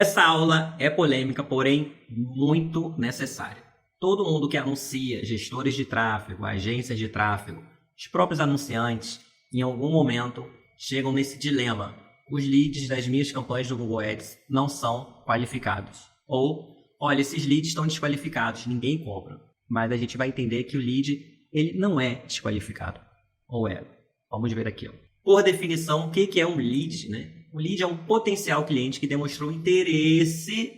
Essa aula é polêmica, porém muito necessária. Todo mundo que anuncia, gestores de tráfego, agências de tráfego, os próprios anunciantes, em algum momento chegam nesse dilema. Os leads das minhas campanhas do Google Ads não são qualificados. Ou, olha, esses leads estão desqualificados, ninguém compra. Mas a gente vai entender que o lead ele não é desqualificado. Ou é? Vamos ver aqui. Por definição, o que é um lead, né? O lead é um potencial cliente que demonstrou interesse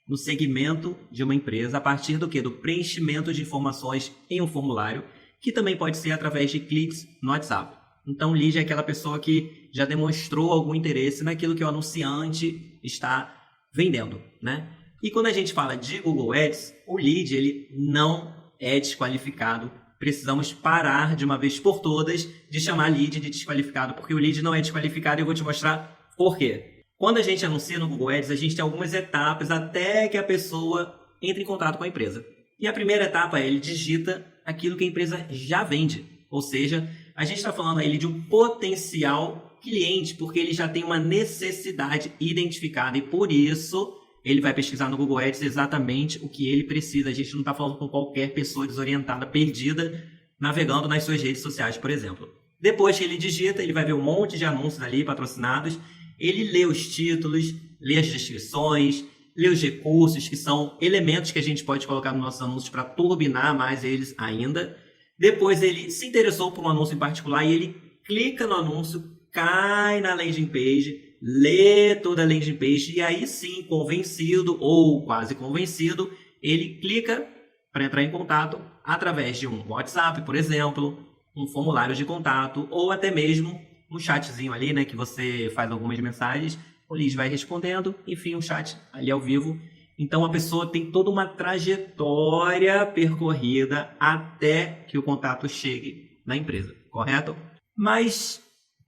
no segmento de uma empresa a partir do quê? Do preenchimento de informações em um formulário, que também pode ser através de cliques no WhatsApp. Então, lead é aquela pessoa que já demonstrou algum interesse naquilo que o anunciante está vendendo, né? E quando a gente fala de Google Ads, o lead ele não é desqualificado. Precisamos parar de uma vez por todas de chamar lead de desqualificado, porque o lead não é desqualificado e eu vou te mostrar por quê? Quando a gente anuncia no Google Ads, a gente tem algumas etapas até que a pessoa entre em contato com a empresa. E a primeira etapa é ele digita aquilo que a empresa já vende. Ou seja, a gente está falando aí de um potencial cliente, porque ele já tem uma necessidade identificada e por isso ele vai pesquisar no Google Ads exatamente o que ele precisa. A gente não está falando com qualquer pessoa desorientada, perdida, navegando nas suas redes sociais, por exemplo. Depois que ele digita, ele vai ver um monte de anúncios ali patrocinados. Ele lê os títulos, lê as descrições, lê os recursos, que são elementos que a gente pode colocar nos nossos anúncios para turbinar mais eles ainda. Depois ele se interessou por um anúncio em particular e ele clica no anúncio, cai na landing page, lê toda a landing page e aí sim, convencido ou quase convencido, ele clica para entrar em contato através de um WhatsApp, por exemplo, um formulário de contato ou até mesmo um chatzinho ali, né, que você faz algumas mensagens, o lead vai respondendo, enfim, um chat ali ao vivo. Então a pessoa tem toda uma trajetória percorrida até que o contato chegue na empresa, correto? Mas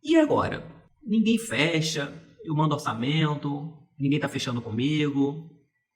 e agora? Ninguém fecha, eu mando orçamento, ninguém está fechando comigo,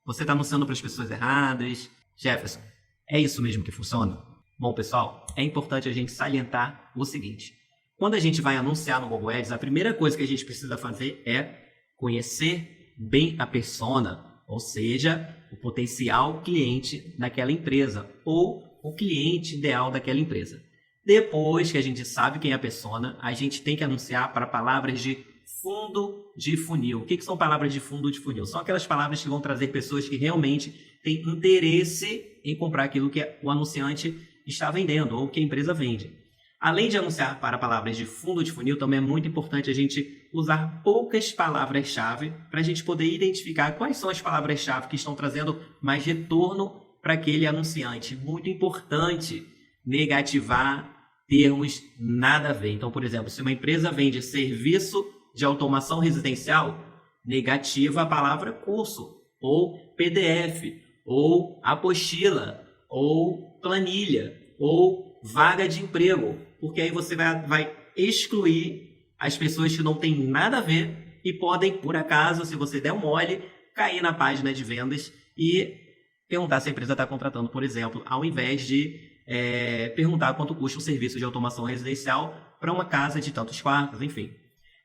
você está anunciando para as pessoas erradas. Jefferson, é isso mesmo que funciona? Bom, pessoal, é importante a gente salientar o seguinte. Quando a gente vai anunciar no Google Ads, a primeira coisa que a gente precisa fazer é conhecer bem a persona, ou seja, o potencial cliente daquela empresa ou o cliente ideal daquela empresa. Depois que a gente sabe quem é a persona, a gente tem que anunciar para palavras de fundo de funil. O que são palavras de fundo de funil? São aquelas palavras que vão trazer pessoas que realmente têm interesse em comprar aquilo que o anunciante está vendendo ou que a empresa vende. Além de anunciar para palavras de fundo de funil, também é muito importante a gente usar poucas palavras-chave para a gente poder identificar quais são as palavras-chave que estão trazendo mais retorno para aquele anunciante. Muito importante negativar termos nada a ver. Então, por exemplo, se uma empresa vende serviço de automação residencial, negativa a palavra curso, ou PDF, ou apostila, ou planilha, ou vaga de emprego, porque aí você vai excluir as pessoas que não têm nada a ver e podem, por acaso, se você der um mole, cair na página de vendas e perguntar se a empresa está contratando, por exemplo, ao invés de perguntar quanto custa um serviço de automação residencial para uma casa de tantos quartos, enfim.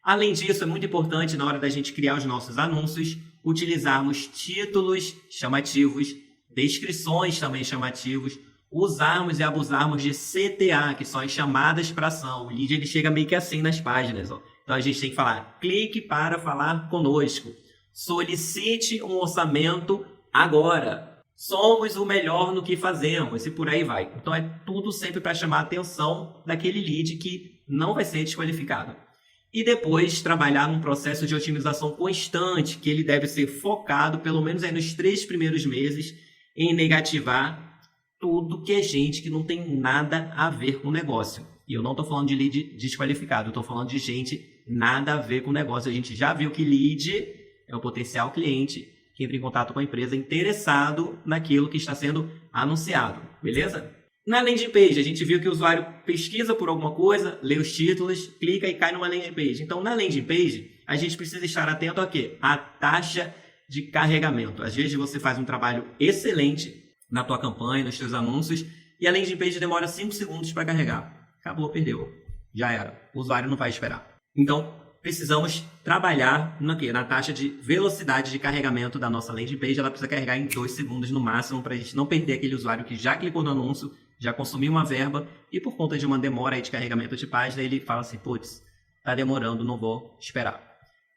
Além disso, é muito importante, na hora da gente criar os nossos anúncios, utilizarmos títulos chamativos, descrições também chamativos, usarmos e abusarmos de CTA, que são as chamadas para ação. O lead ele chega meio que assim nas páginas. Ó. Então a gente tem que falar, clique para falar conosco. Solicite um orçamento agora. Somos o melhor no que fazemos e por aí vai. Então é tudo sempre para chamar a atenção daquele lead que não vai ser desqualificado. E depois trabalhar num processo de otimização constante, que ele deve ser focado, pelo menos aí nos 3 primeiros meses, em negativar tudo que é gente que não tem nada a ver com o negócio. E eu não estou falando de lead desqualificado, eu estou falando de gente nada a ver com o negócio. A gente já viu que lead é o potencial cliente que entra em contato com a empresa interessado naquilo que está sendo anunciado, beleza? Na landing page, a gente viu que o usuário pesquisa por alguma coisa, lê os títulos, clica e cai numa landing page. Então, na landing page, a gente precisa estar atento a quê? A taxa de carregamento. Às vezes você faz um trabalho excelente na tua campanha, nos teus anúncios, e a landing page demora 5 segundos para carregar. Acabou, perdeu. Já era. O usuário não vai esperar. Então, precisamos trabalhar na taxa de velocidade de carregamento da nossa landing page. Ela precisa carregar em 2 segundos no máximo, para a gente não perder aquele usuário que já clicou no anúncio, já consumiu uma verba, e por conta de uma demora aí de carregamento de página, ele fala assim, putz, tá demorando, não vou esperar.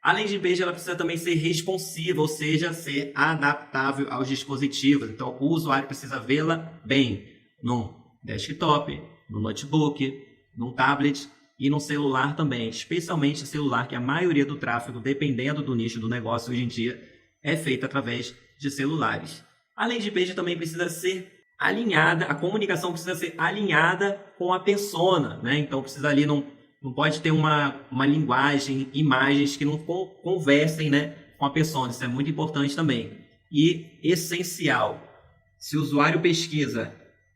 A landing page ela precisa também ser responsiva, ou seja, ser adaptável aos dispositivos. Então, o usuário precisa vê-la bem no desktop, no notebook, no tablet e no celular também, especialmente celular, que a maioria do tráfego, dependendo do nicho do negócio hoje em dia, é feita através de celulares. A landing page também precisa ser alinhada, a comunicação precisa ser alinhada com a persona, né? Então precisa ali, não pode ter uma linguagem, imagens que não conversem, né, com a persona. Isso é muito importante também. E essencial, se o usuário pesquisa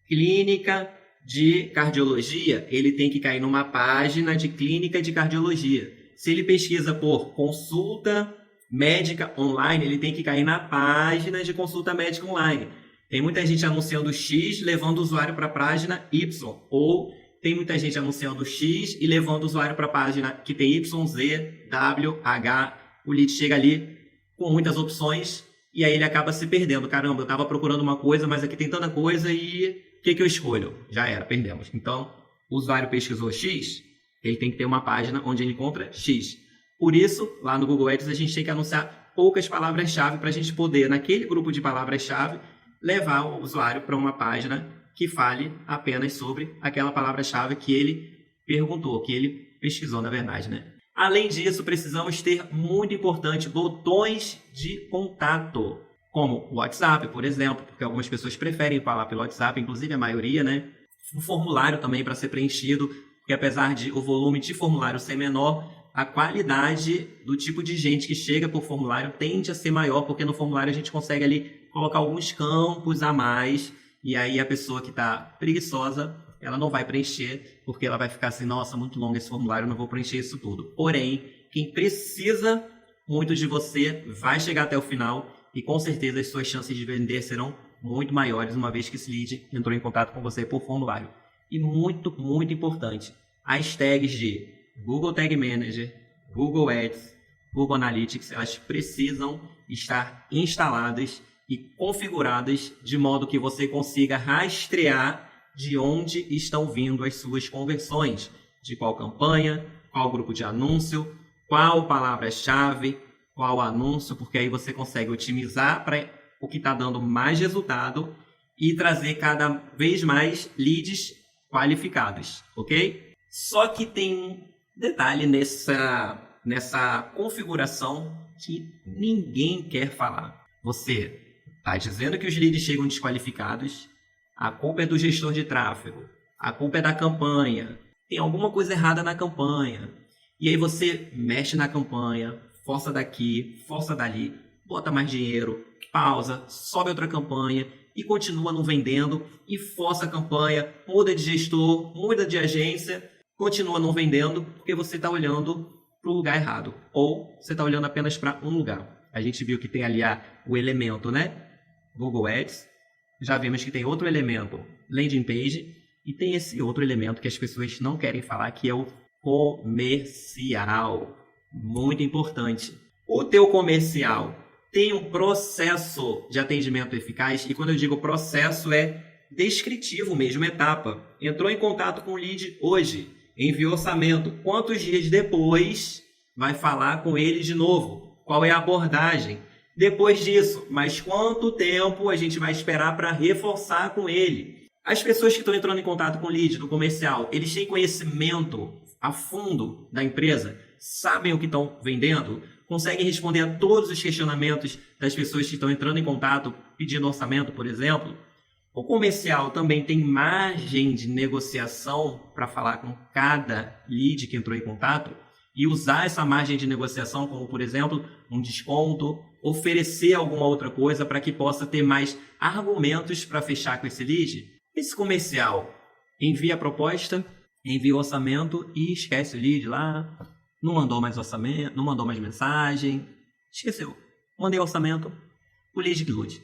clínica de cardiologia, ele tem que cair numa página de clínica de cardiologia. Se ele pesquisa por consulta médica online, ele tem que cair na página de consulta médica online. Tem muita gente anunciando X, levando o usuário para a página Y. Ou tem muita gente anunciando X e levando o usuário para a página que tem Y, Z, W, H. O lead chega ali com muitas opções e aí ele acaba se perdendo. Caramba, eu estava procurando uma coisa, mas aqui tem tanta coisa e o que eu escolho? Já era, perdemos. Então, o usuário pesquisou X, ele tem que ter uma página onde ele encontra X. Por isso, lá no Google Ads, a gente tem que anunciar poucas palavras-chave para a gente poder, naquele grupo de palavras-chave, levar o usuário para uma página que fale apenas sobre aquela palavra-chave que ele perguntou, que ele pesquisou, na verdade, né? Além disso, precisamos ter, muito importante, botões de contato, como o WhatsApp, por exemplo, porque algumas pessoas preferem falar pelo WhatsApp, inclusive a maioria, né? Um formulário também para ser preenchido, porque apesar de o volume de formulário ser menor, a qualidade do tipo de gente que chega por formulário tende a ser maior, porque no formulário a gente consegue ali colocar alguns campos a mais, e aí a pessoa que está preguiçosa, ela não vai preencher, porque ela vai ficar assim, nossa, muito longo esse formulário, não vou preencher isso tudo. Porém, quem precisa muito de você vai chegar até o final, e com certeza as suas chances de vender serão muito maiores, uma vez que esse lead entrou em contato com você por formulário. E muito, muito importante, as tags de Google Tag Manager, Google Ads, Google Analytics, elas precisam estar instaladas e configuradas de modo que você consiga rastrear de onde estão vindo as suas conversões, de qual campanha, qual grupo de anúncio, qual palavra-chave, qual anúncio, porque aí você consegue otimizar para o que está dando mais resultado e trazer cada vez mais leads qualificados, ok? Só que tem um detalhe nessa configuração que ninguém quer falar. Você está dizendo que os leads chegam desqualificados, a culpa é do gestor de tráfego, a culpa é da campanha, tem alguma coisa errada na campanha. E aí você mexe na campanha, força daqui, força dali, bota mais dinheiro, pausa, sobe outra campanha e continua não vendendo e força a campanha, muda de gestor, muda de agência, continua não vendendo porque você está olhando para o lugar errado ou você está olhando apenas para um lugar. A gente viu que tem ali o elemento, né? Google Ads, já vimos que tem outro elemento, landing page, e tem esse outro elemento que as pessoas não querem falar, que é o comercial. Muito importante. O teu comercial tem um processo de atendimento eficaz, e quando eu digo processo é descritivo mesmo, etapa. Entrou em contato com o lead hoje, enviou orçamento. Quantos dias depois vai falar com ele de novo? Qual é a abordagem? Depois disso, mas quanto tempo a gente vai esperar para reforçar com ele? As pessoas que estão entrando em contato com o lead do comercial, eles têm conhecimento a fundo da empresa? Sabem o que estão vendendo? Conseguem responder a todos os questionamentos das pessoas que estão entrando em contato, pedindo orçamento, por exemplo? O comercial também tem margem de negociação para falar com cada lead que entrou em contato e usar essa margem de negociação como, por exemplo, um desconto, oferecer alguma outra coisa para que possa ter mais argumentos para fechar com esse lead. Esse comercial envia a proposta, envia o orçamento e esquece o lead lá, não mandou mais orçamento, não mandou mais mensagem, esqueceu. Mandei orçamento, o lead ilude.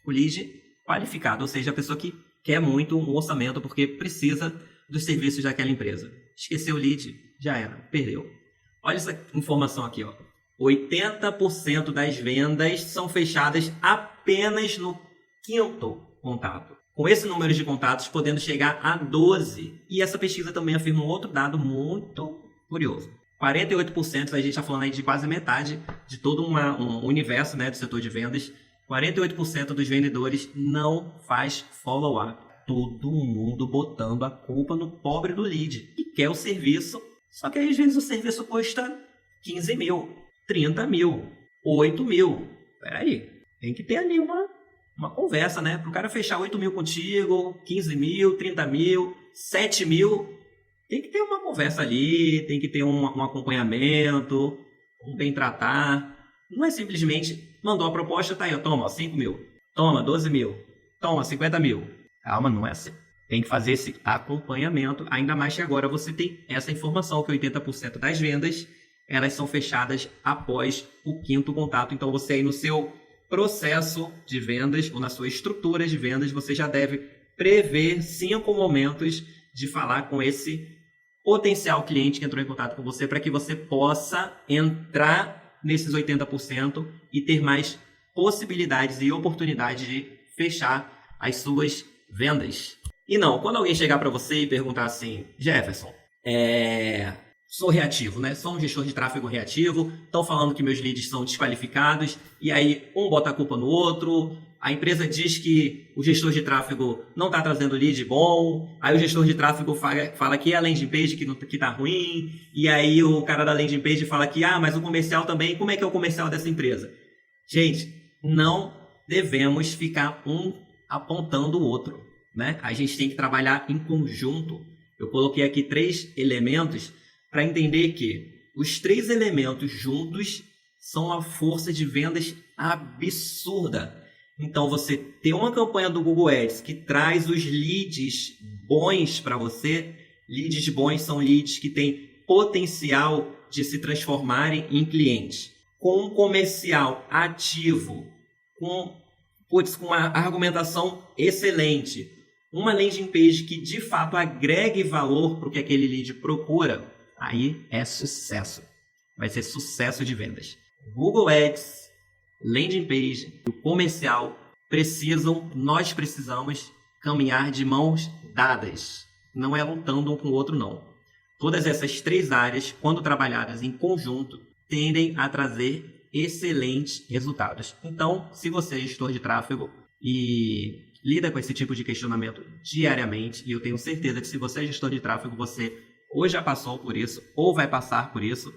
O lead qualificado, ou seja, a pessoa que quer muito um orçamento porque precisa dos serviços daquela empresa. Esqueceu o lead, já era, perdeu. Olha essa informação aqui, ó. 80% das vendas são fechadas apenas no quinto contato. Com esse número de contatos podendo chegar a 12. E essa pesquisa também afirma um outro dado muito curioso. 48%, a gente está falando aí de quase metade de todo um universo, né, do setor de vendas. 48% dos vendedores não faz follow-up. Todo mundo botando a culpa no pobre do lead, que quer o serviço. Só que aí, às vezes o serviço custa 15 mil, 30 mil, 8 mil. Peraí, tem que ter ali uma conversa, né? Para o cara fechar 8 mil contigo, 15 mil, 30 mil, 7 mil. Tem que ter uma conversa ali, tem que ter um acompanhamento, um bem tratar. Não é simplesmente mandou a proposta, tá aí, toma 5 mil, toma 12 mil, toma 50 mil. Calma, não é assim. Tem que fazer esse acompanhamento, ainda mais que agora você tem essa informação que 80% das vendas elas são fechadas após o quinto contato. Então você aí no seu processo de vendas ou na sua estrutura de vendas, você já deve prever 5 momentos de falar com esse potencial cliente que entrou em contato com você para que você possa entrar nesses 80% e ter mais possibilidades e oportunidades de fechar as suas vendas. E não, quando alguém chegar para você e perguntar assim, Jefferson, sou reativo, né? Sou um gestor de tráfego reativo, estão falando que meus leads são desqualificados, e aí um bota a culpa no outro, a empresa diz que o gestor de tráfego não está trazendo lead bom, aí o gestor de tráfego fala que é a landing page que está ruim, e aí o cara da landing page fala que, mas o comercial também, como é que é o comercial dessa empresa? Gente, não devemos ficar um apontando o outro, né? A gente tem que trabalhar em conjunto. Eu coloquei aqui 3 elementos para entender que os 3 elementos juntos são uma força de vendas absurda. Então, você ter uma campanha do Google Ads que traz os leads bons para você, leads bons são leads que têm potencial de se transformarem em clientes. Com um comercial ativo, com uma argumentação excelente, uma landing page que de fato agregue valor para o que aquele lead procura, aí é sucesso. Vai ser sucesso de vendas. Google Ads, landing page e o comercial nós precisamos caminhar de mãos dadas. Não é lutando um com o outro, não. Todas essas 3 áreas, quando trabalhadas em conjunto, tendem a trazer excelentes resultados. Então, se você é gestor de tráfego e lida com esse tipo de questionamento diariamente, e eu tenho certeza que se você é gestor de tráfego, você ou já passou por isso, ou vai passar por isso,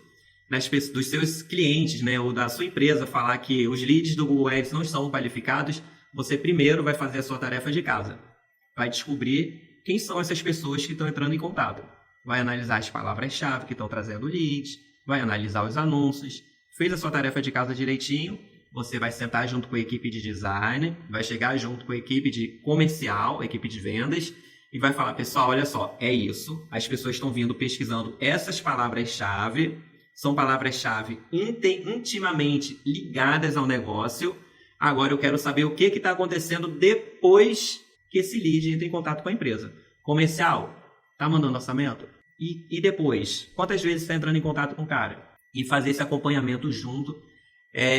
dos seus clientes, né, ou da sua empresa, falar que os leads do Google Ads não estão qualificados, você primeiro vai fazer a sua tarefa de casa. Vai descobrir quem são essas pessoas que estão entrando em contato. Vai analisar as palavras-chave que estão trazendo leads, vai analisar os anúncios. Fez a sua tarefa de casa direitinho, você vai sentar junto com a equipe de design, vai chegar junto com a equipe de comercial, equipe de vendas, e vai falar, pessoal, olha só, é isso. As pessoas estão vindo pesquisando essas palavras-chave, são palavras-chave intimamente ligadas ao negócio. Agora eu quero saber o que está acontecendo depois que esse lead entra em contato com a empresa. Comercial, está mandando orçamento? E depois? Quantas vezes está entrando em contato com o cara? E fazer esse acompanhamento junto.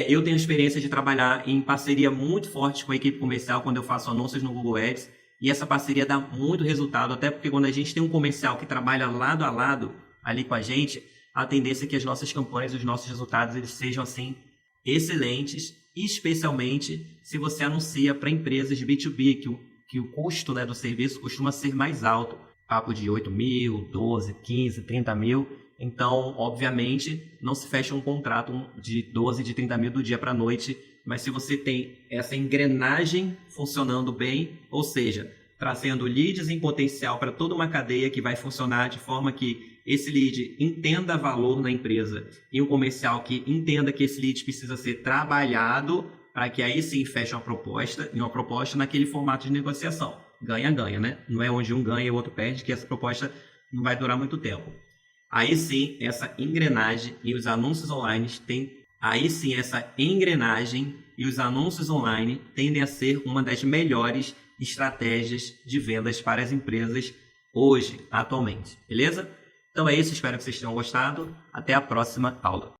Eu tenho experiência de trabalhar em parceria muito forte com a equipe comercial quando eu faço anúncios no Google Ads. E essa parceria dá muito resultado, até porque quando a gente tem um comercial que trabalha lado a lado ali com a gente, a tendência é que as nossas campanhas, os nossos resultados, eles sejam assim excelentes, especialmente se você anuncia para empresas de B2B, que o custo, né, do serviço costuma ser mais alto, papo de 8 mil, 12, 15, 30 mil. Então, obviamente, não se fecha um contrato de 12, de 30 mil do dia para a noite, mas se você tem essa engrenagem funcionando bem, ou seja, trazendo leads em potencial para toda uma cadeia que vai funcionar de forma que esse lead entenda valor na empresa e um comercial que entenda que esse lead precisa ser trabalhado para que aí sim feche uma proposta naquele formato de negociação. Ganha-ganha, né? Não é onde um ganha e o outro perde, que essa proposta não vai durar muito tempo. Aí sim, essa engrenagem e os anúncios online tendem a ser uma das melhores estratégias de vendas para as empresas hoje, atualmente. Beleza? Então é isso, espero que vocês tenham gostado. Até a próxima aula.